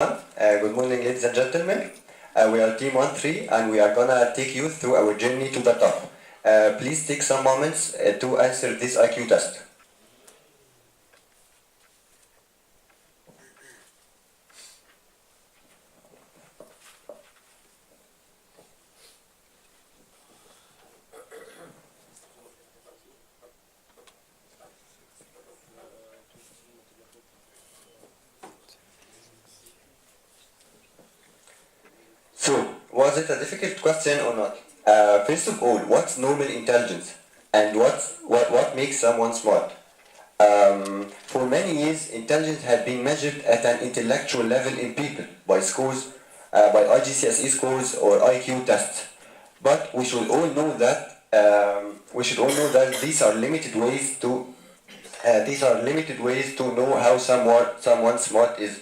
Good morning, ladies and gentlemen. We are Team 1-3 and we are gonna take you through our journey to the top. Please take some moments to answer this IQ test. So, was it a difficult question or not? First of all, what's normal intelligence? And what makes someone smart? For many years, intelligence had been measured at an intellectual level in people by scores, by IGCSE scores or IQ tests. But we should all know that these are limited ways to know how someone smart is.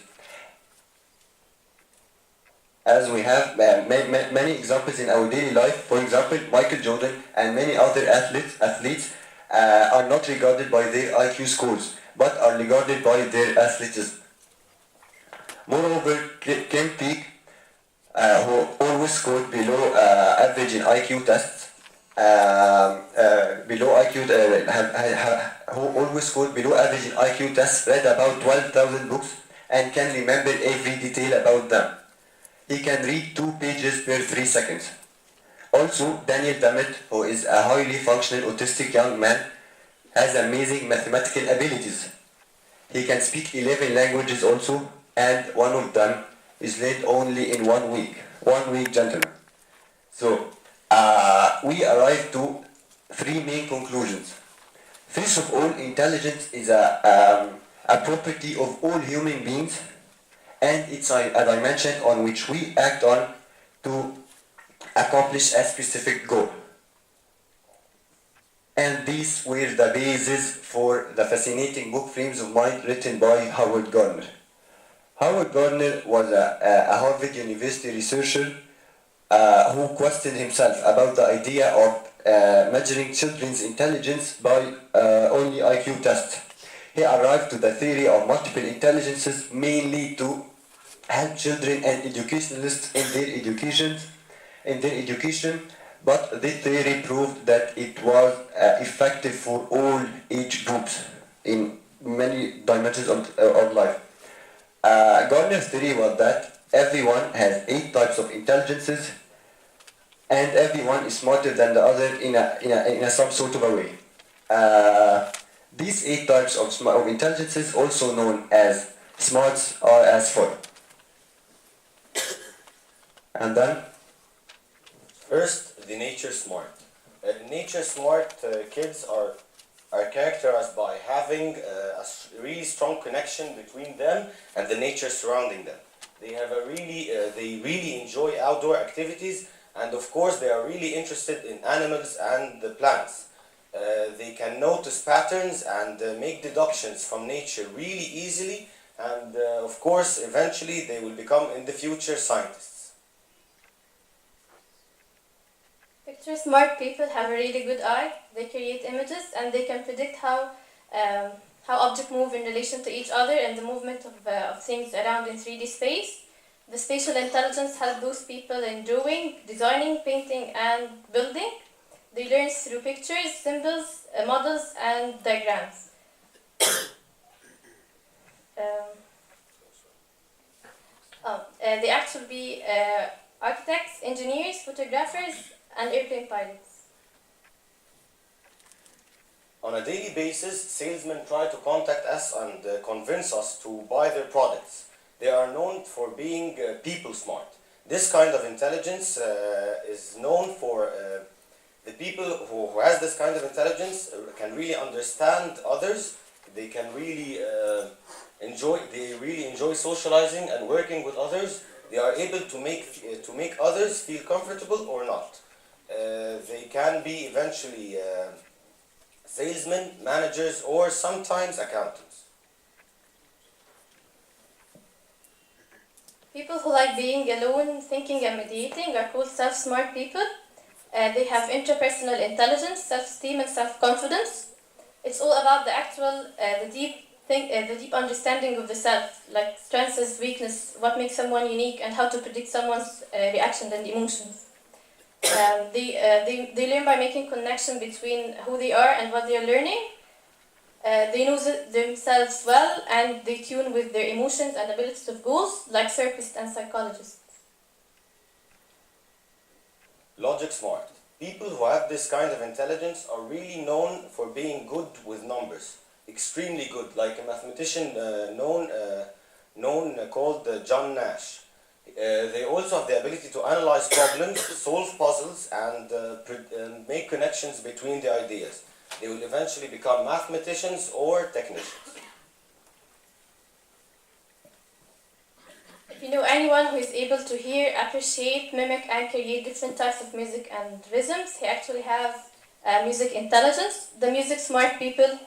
As we have many examples in our daily life. For example, Michael Jordan and many other athletes are not regarded by their IQ scores, but are regarded by their athleticism. Moreover, Kim Peek, who always scored below average in IQ tests, who always scored below average in IQ tests, read about 12,000 books and can remember every detail about them. He can read 2 pages per 3 seconds. Also, Daniel Dammit, who is a highly functional autistic young man, has amazing mathematical abilities. He can speak 11 languages also, and one of them is learned only in 1 week. 1 week, gentlemen. So, we arrive to 3 main conclusions. First of all, intelligence is a property of all human beings, and it's a dimension on which we act on to accomplish a specific goal. And these were the basis for the fascinating book Frames of Mind, written by Howard Gardner. Howard Gardner was a Harvard University researcher who questioned himself about the idea of measuring children's intelligence by only IQ tests. He arrived to the theory of multiple intelligences mainly to help children and educationalists in their education, but this theory proved that it was effective for all age groups in many dimensions of life. Gardner's theory was that everyone has 8 types of intelligences, and everyone is smarter than the other in some sort of a way. These 8 types of intelligences, also known as smarts, are as follows. And then? First, the nature smart. Nature smart kids are characterized by having really strong connection between them and the nature surrounding them. They really enjoy outdoor activities, and of course they are really interested in animals and the plants. They can notice patterns and make deductions from nature really easily, and of course eventually they will become in the future scientists. Picture smart people have a really good eye. They create images and they can predict how objects move in relation to each other and the movement of things around in 3D space. The spatial intelligence helps those people in drawing, designing, painting, and building. They learn through pictures, symbols, models, and diagrams. They actually be architects, engineers, photographers, and airplane pilots. On a daily basis, salesmen try to contact us and convince us to buy their products. They are known for being people smart. This kind of intelligence is known for the people who has this kind of intelligence can really understand others. They can really enjoy socializing and working with others. They are able to make others feel comfortable or not. They can be eventually salesmen, managers, or sometimes accountants. People who like being alone, thinking and mediating are called self-smart people. They have interpersonal intelligence, self-esteem, and self-confidence. It's all about the deep the deep understanding of the self, like strengths, weakness, what makes someone unique, and how to predict someone's reactions and emotions. They learn by making connection between who they are and what they are learning. They know themselves well, and they tune with their emotions and abilities of goals, like therapists and psychologists. Logic smart. People who have this kind of intelligence are really known for being good with numbers. Extremely good, like a mathematician called John Nash. They also have the ability to analyze problems, solve puzzles, and make connections between the ideas. They will eventually become mathematicians or technicians. If you know anyone who is able to hear, appreciate, mimic, and create different types of music and rhythms, he actually has music intelligence. The music smart people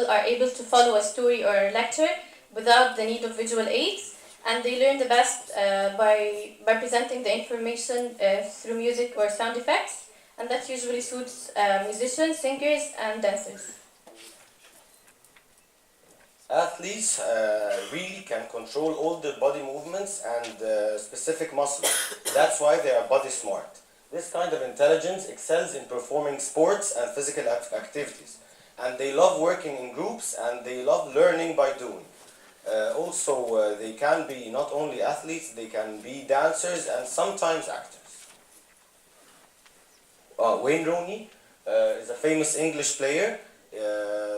are able to follow a story or a lecture without the need of visual aids, and they learn the best by presenting the information through music or sound effects, and that usually suits musicians, singers, and dancers. Athletes really can control all their body movements and specific muscles. That's why they are body smart. This kind of intelligence excels in performing sports and physical activities. And they love working in groups, and they love learning by doing. Also, they can be not only athletes, they can be dancers and sometimes actors. Wayne Rooney is a famous English player.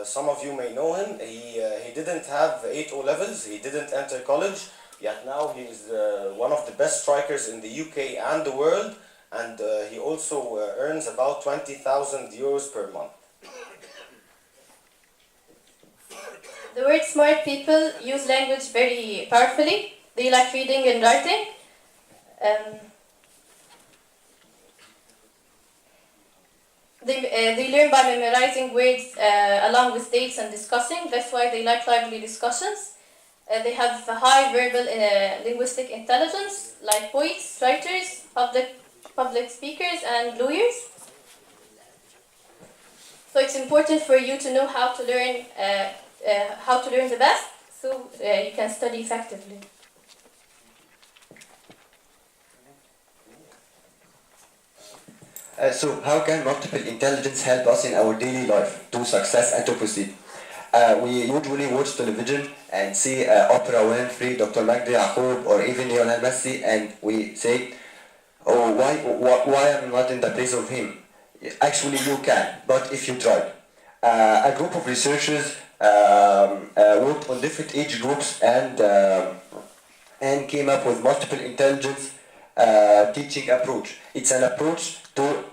Some of you may know him. He didn't have 8 O-levels, he didn't enter college, yet now he is one of the best strikers in the UK and the world, and he also earns about 20,000 euros per month. The word smart people use language very powerfully. They like reading and writing. They learn by memorizing words along with dates and discussing. That's why they like lively discussions. They have a high verbal linguistic intelligence, like poets, writers, public speakers, and lawyers. So it's important for you to know how to learn the best, so you can study effectively. So how can multiple intelligence help us in our daily life to success and to proceed? We usually watch television and see Oprah Winfrey, Dr. Magdi Yaqub, or even Lionel Messi, and we say, oh, why am I not in the place of him? Actually, you can, but if you try. A group of researchers worked on different age groups and came up with multiple intelligence teaching approach. It's an approach to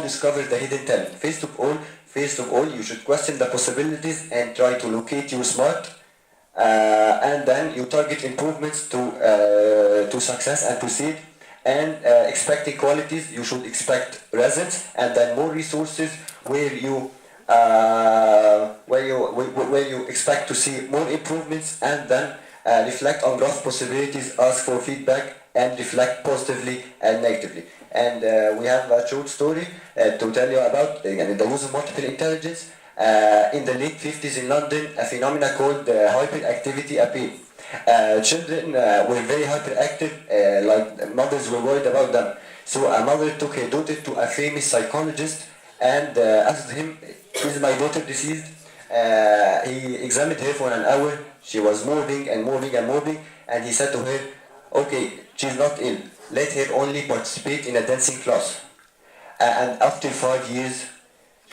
discover the hidden talent. First of all, you should question the possibilities and try to locate your smart, and then you target improvements to success and proceed. And expecting qualities, you should expect results, and then more resources where you expect to see more improvements, and then reflect on growth possibilities, ask for feedback, and reflect positively and negatively. And we have a short story to tell you about the use of multiple intelligence. In the late 50s in London, a phenomenon called hyperactivity appeared. Children were very hyperactive, like mothers were worried about them. So a mother took her daughter to a famous psychologist and asked him, "Is my daughter deceased?" He examined her for an hour. She was moving and moving and moving, and he said to her, "Okay, she's not ill. Let her only participate in a dancing class." And after 5 years,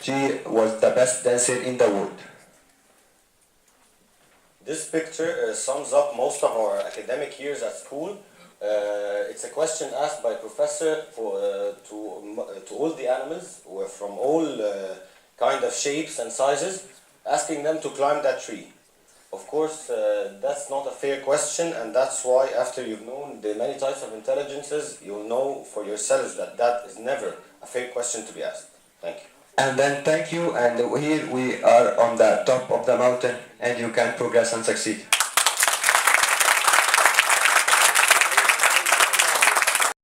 she was the best dancer in the world. This picture sums up most of our academic years at school. It's a question asked by a professor to all the animals from all kind of shapes and sizes, asking them to climb that tree. Of course, that's not a fair question, and that's why after you've known the many types of intelligences, you'll know for yourselves that that is never a fair question to be asked. Thank you. And then thank you, and here we are on the top of the mountain, and you can progress and succeed.